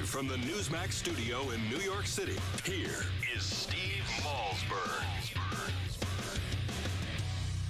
from the Newsmax studio in New York City, here is Steve Malzberg.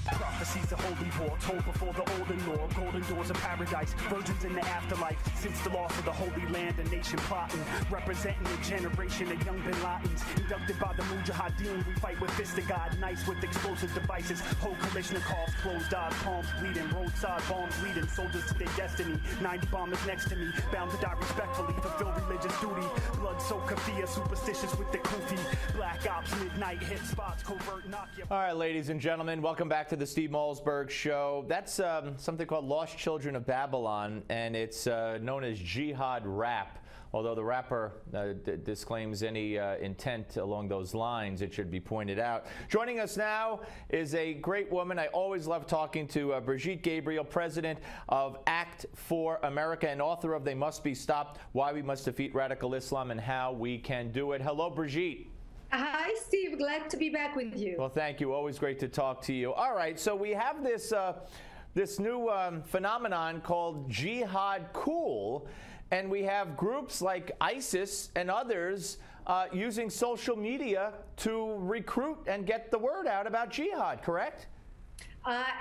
Prophecies of holy war told before the olden lore. Golden doors of paradise, virgins in the afterlife. Since the loss of the holy land, a nation plotting, representing a generation of young bin Ladens. Inducted by the Mujahideen, we fight with fist of God, nice with explosive devices. Whole Kalashnikovs, closed eyes, palms bleeding, roadside bombs leading soldiers to their destiny. 90 bombers next to me, bound to die respectfully, fulfill religious duty. Blood soaked kafir, superstitious with the kufi. Black ops, midnight hit spots, covert knock you. All right, ladies and gentlemen, welcome back to the Steve Malzberg Show. That's something called Lost Children of Babylon, and it's known as Jihad Rap. Although the rapper disclaims any intent along those lines, it should be pointed out. Joining us now is a great woman. I always love talking to Brigitte Gabriel, president of Act for America and author of They Must Be Stopped, Why We Must Defeat Radical Islam and How We Can Do It. Hello, Brigitte. Hi, Steve. Glad to be back with you. Well, thank you. Always great to talk to you. All right, so we have this new phenomenon called Jihad Cool, and we have groups like ISIS and others using social media to recruit and get the word out about jihad, correct?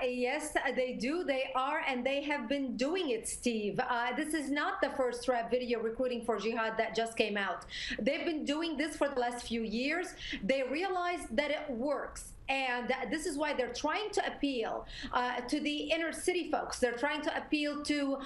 Yes, they do. They are, and they have been doing it, Steve. This is not the first rap video recruiting for jihad that just came out. They've been doing this for the last few years. They realized that it works. And this is why they're trying to appeal to the inner city folks. They're trying to appeal to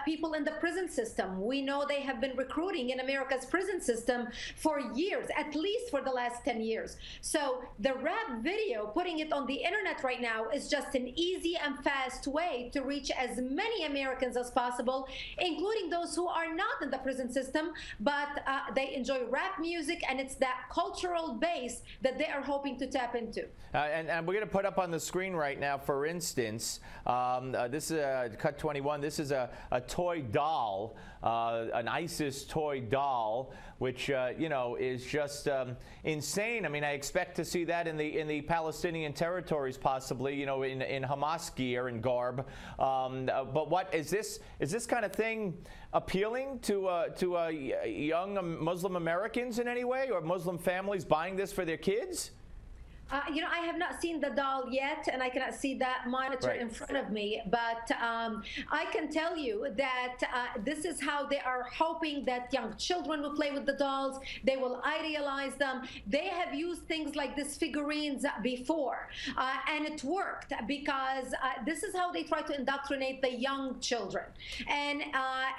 people in the prison system. We know they have been recruiting in America's prison system for years, at least for the last 10 years. So the rap video, putting it on the internet right now, is just an easy and fast way to reach as many Americans as possible, including those who are not in the prison system, but they enjoy rap music, and it's that cultural base that they are hoping to tap into. And we're going to put up on the screen right now, for instance, this is Cut 21. This is a toy doll, an ISIS toy doll, which you know, is just insane. I mean, I expect to see that in the Palestinian territories, possibly, you know, in Hamas gear and garb. But what is this? Is this kind of thing appealing to young Muslim Americans in any way, or Muslim families buying this for their kids? You know, I have not seen the doll yet, and I cannot see that monitor in front of me. But I can tell you that this is how they are hoping that young children will play with the dolls. They will idealize them. They have used things like these figurines before, and it worked because this is how they try to indoctrinate the young children. And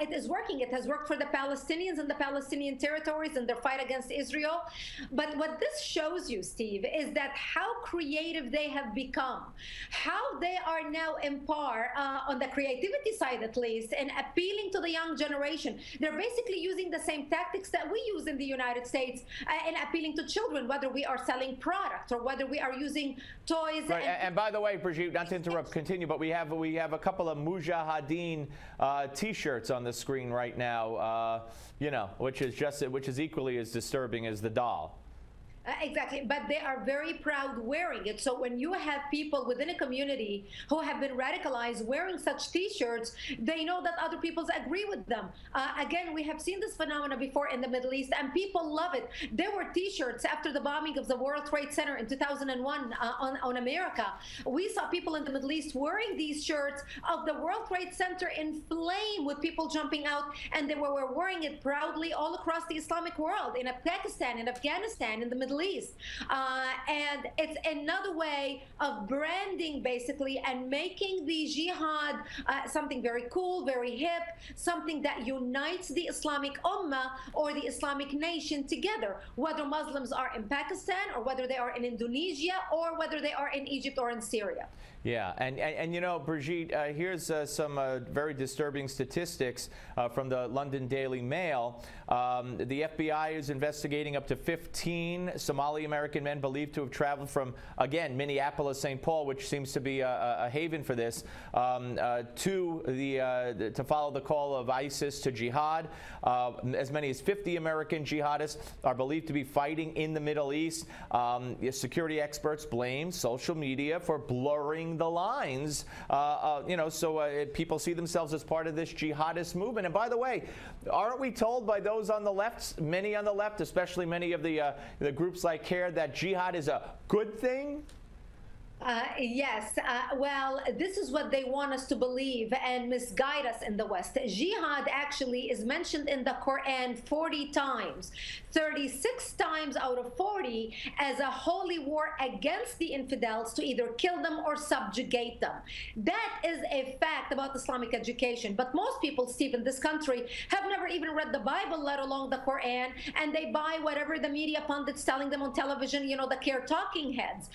it is working. It has worked for the Palestinians and the Palestinian territories in their fight against Israel. But what this shows you, Steve, is that how creative they have become, how they are now in par on the creativity side, at least, and appealing to the young generation. They're basically using the same tactics that we use in the United States and appealing to children, whether we are selling products or whether we are using toys. Right. And by the way, Brigitte, not to interrupt, continue, but we have a couple of Mujahideen T-shirts on the screen right now, you know, which is equally as disturbing as the doll. Exactly, but they are very proud wearing it. So when you have people within a community who have been radicalized wearing such T-shirts, they know that other people agree with them. Again, we have seen this phenomena before in the Middle East, and people love it. There were T-shirts after the bombing of the World Trade Center in 2001 on America. We saw people in the Middle East wearing these shirts of the World Trade Center in flame, with people jumping out, and they were wearing it proudly all across the Islamic world, in Pakistan, in Afghanistan, in the Middle East. And it's another way of branding, basically, and making the jihad something very cool, very hip, something that unites the Islamic Ummah or the Islamic nation together, whether Muslims are in Pakistan or whether they are in Indonesia or whether they are in Egypt or in Syria. Yeah, and you know, Brigitte, here's some very disturbing statistics from the London Daily Mail. The FBI is investigating up to 15 Somali-American men believed to have traveled from, again, Minneapolis, St. Paul, which seems to be a haven for this, to follow the call of ISIS to jihad. As many as 50 American jihadists are believed to be fighting in the Middle East. Security experts blame social media for blurring blurring the lines, so people see themselves as part of this jihadist movement. And by the way, aren't we told by those on the left, many on the left, especially many of the groups like CARE, that jihad is a good thing? Yes. Well, this is what they want us to believe and misguide us in the West. Jihad actually is mentioned in the Quran 40 times, 36 times out of 40 as a holy war against the infidels to either kill them or subjugate them. That is a fact about Islamic education. But most people, Steve, in this country have never even read the Bible, let alone the Quran, and they buy whatever the media pundits telling them on television, the CARE talking heads.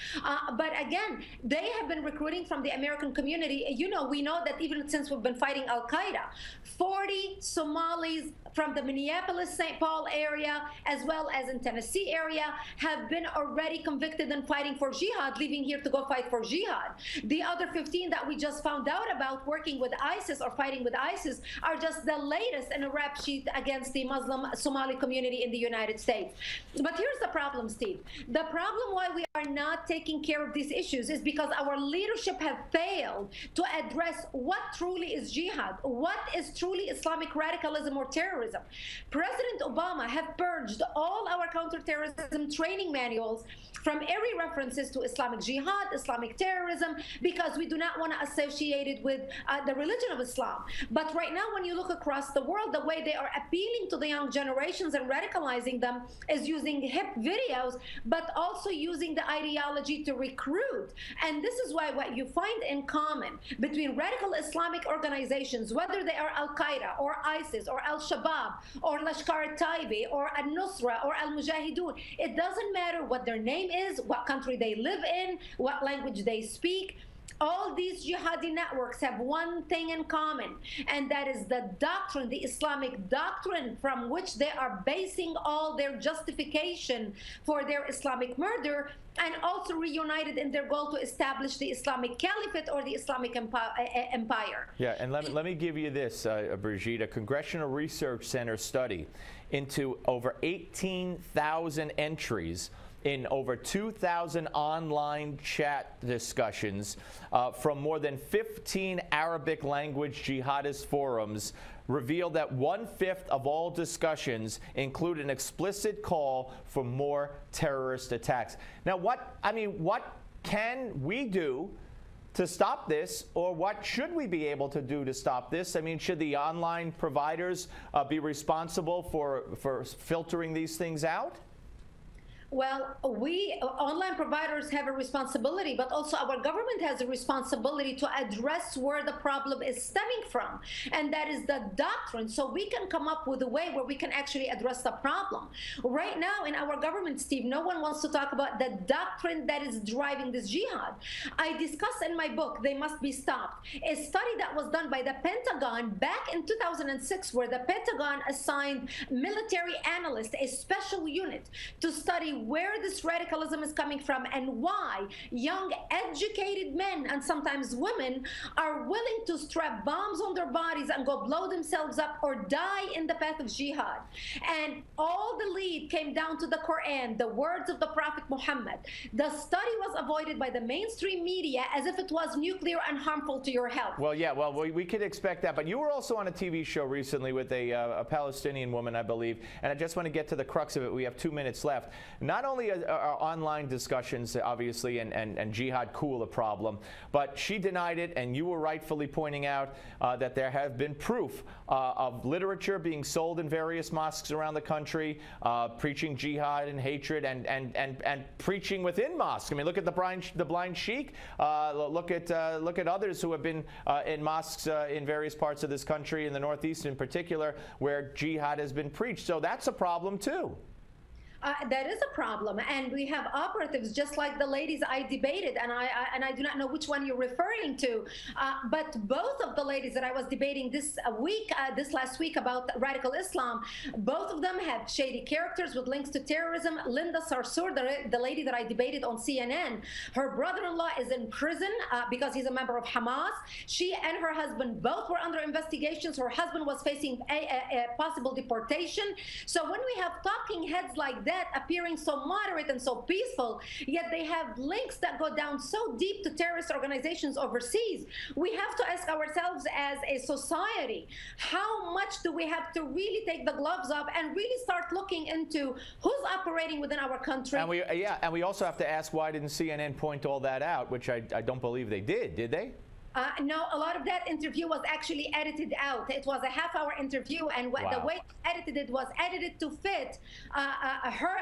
But again, they have been recruiting from the American community. We know that even since we've been fighting Al-Qaeda, 40 Somalis from the Minneapolis-St. Paul area, as well as in Tennessee area, have been already convicted and fighting for jihad, leaving here to go fight for jihad. The other 15 that we just found out about working with ISIS or fighting with ISIS are just the latest in a rap sheet against the Muslim Somali community in the United States. But here's the problem, Steve. The problem why we are not taking care of these issues is because our leadership have failed to address what truly is jihad, what is truly Islamic radicalism or terrorism. President Obama have purged all our counterterrorism training manuals from every references to Islamic jihad, Islamic terrorism, because we do not want to associate it with the religion of Islam. But right now, when you look across the world, the way they are appealing to the young generations and radicalizing them is using hip videos, but also using the ideology to recruit. And this is why what you find in common between radical Islamic organizations, whether they are Al-Qaeda or ISIS or Al-Shabaab or Lashkar al-Taiba or Al-Nusra or Al-Mujahideen, it doesn't matter what their name is, what country they live in, what language they speak. All these jihadi networks have one thing in common, and that is the doctrine, the Islamic doctrine from which they are basing all their justification for their Islamic murder, and also reunited in their goal to establish the Islamic Caliphate or the Islamic empire. Yeah, and let me give you this, Brigitte. A Congressional Research Center study into over 18,000 entries in over 2,000 online chat discussions from more than 15 Arabic language jihadist forums revealed that 1/5 of all discussions include an explicit call for more terrorist attacks. Now, what can we do to stop this, or what should we be able to do to stop this? I mean, should the online providers be responsible for filtering these things out? Well, we online providers have a responsibility, but also our government has a responsibility to address where the problem is stemming from, and that is the doctrine, so we can come up with a way where we can actually address the problem. Right now in our government, Steve, no one wants to talk about the doctrine that is driving this jihad. I discuss in my book, They Must Be Stopped, a study that was done by the Pentagon back in 2006, where the Pentagon assigned military analysts, a special unit, to study where this radicalism is coming from and why young educated men and sometimes women are willing to strap bombs on their bodies and go blow themselves up or die in the path of jihad. And all the lead came down to the Quran, the words of the Prophet Muhammad. The study was avoided by the mainstream media as if it was nuclear and harmful to your health. Well, yeah, well, we could expect that. But you were also on a TV show recently with a Palestinian woman, I believe, and I just want to get to the crux of it. We have 2 minutes left. Not only are online discussions, obviously, and Jihad Cool a problem, but she denied it, and you were rightfully pointing out that there have been proof of literature being sold in various mosques around the country, preaching jihad and hatred, and preaching within mosques. I mean, look at the blind sheikh. Look at others who have been in mosques in various parts of this country, in the Northeast in particular, where jihad has been preached. So that's a problem too. That is a problem, and we have operatives just like the ladies I debated, and I do not know which one you're referring to, but both of the ladies that I was debating this last week about radical Islam, both of them have shady characters with links to terrorism. Linda Sarsour, the lady that I debated on CNN, her brother-in-law is in prison because he's a member of Hamas. She and her husband both were under investigations. Her husband was facing a possible deportation. So when we have talking heads like debt appearing so moderate and so peaceful, yet they have links that go down so deep to terrorist organizations overseas. We have to ask ourselves as a society, how much do we have to really take the gloves off and really start looking into who's operating within our country? And we also have to ask, why didn't CNN point all that out, which I don't believe they did they? No, a lot of that interview was actually edited out. It was a half-hour interview, and the way they edited it was edited to fit her,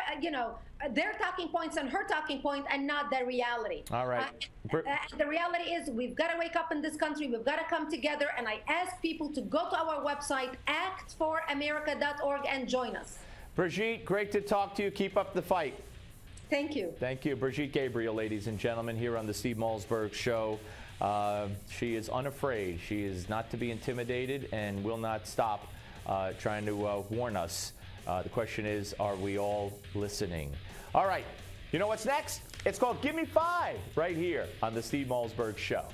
their talking points and her talking point, and not the reality. All right. The reality is, we've got to wake up in this country. We've got to come together, and I ask people to go to our website, actforamerica.org, and join us. Brigitte, great to talk to you. Keep up the fight. Thank you. Thank you. Brigitte Gabriel, ladies and gentlemen, here on the Steve Malzberg Show. She is unafraid. She is not to be intimidated and will not stop trying to warn us. The question is, are we all listening? All right. You know what's next? It's called Give Me 5 right here on the Steve Malzberg Show.